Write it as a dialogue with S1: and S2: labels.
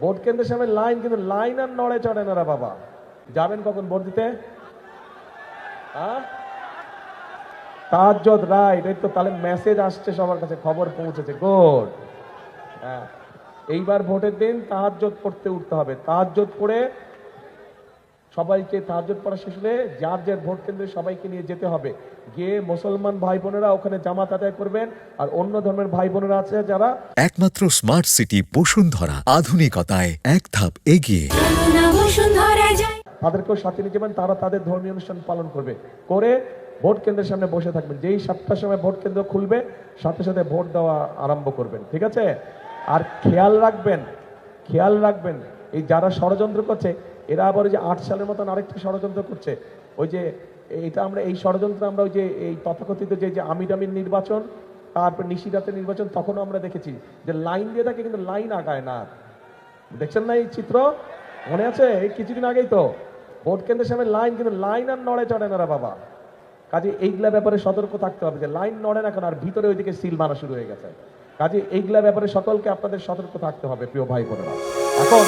S1: Vote কেন্দ্রের সামনে line, কিন্তু লাইন আর নড়ে চড়ে না রে বাবা। যাবেন কখন ভোট দিতে? তাহাজ্জুদ, রাইট, এই তো তাহলে মেসেজ আসছে সবার কাছে, খবর পৌঁছেছে, গুড। হ্যাঁ, এইবার ভোটের দিন তাহাজ্জুদ পড়তে উঠতে হবে। তাহাজ্জুদ পড়ে সবাইকে, তাহাজ্জুদ পড়া শেষ হলে যার যার ভোট কেন্দ্রে সবাইকে নিয়ে যেতে হবে। গিয়ে মুসলমান ভাই বোনেরা ওখানে জামাত আদায় করবেন, আর অন্য ধর্মের ভাই বোনেরা আছে যারা,
S2: একমাত্র স্মার্ট সিটি বসুন্ধরা, আধুনিকতায় এক ধাপ এগিয়ে।
S1: তাদেরকেও সাথে নিয়ে যাবেন, তারা তাদের ধর্মীয় অনুষ্ঠান পালন করবে, করে ভোট কেন্দ্রের সামনে বসে থাকবেন। যেই 7টার সময় ভোট কেন্দ্র খুলবে সাথে সাথে ভোট দেওয়া আরম্ভ করবেন, ঠিক আছে? আর খেয়াল রাখবেন এই যারা ষড়যন্ত্র করছে, এরা আবার ওই যে 8 সালের মতন আরেকটা ষড়যন্ত্র করছে। ওই যে এটা আমরা, এই ষড়যন্ত্র আমরা ওই যে এই তথাকথিত যে আমির নির্বাচন, তারপর নিশিরাতের নির্বাচন, তখনও আমরা দেখেছি যে লাইন দিয়ে থাকে কিন্তু লাইন আগায় না। দেখছেন না এই চিত্র? মনে আছে এই কিছুদিন আগেই তো ভোট কেন্দ্রের সামনে লাইন, কিন্তু লাইন আর নড়ে চড়ে না রে বাবা। কাজে এইগুলা ব্যাপারে সতর্ক থাকতে হবে যে লাইন নড়ে না কেন, আর ভিতরে ওইদিকে সিল মারা শুরু হয়ে গেছে। কাজে এইগুলা ব্যাপারে সকলকে আপনাদের সতর্ক থাকতে হবে প্রিয় ভাই বোনেরা। এখন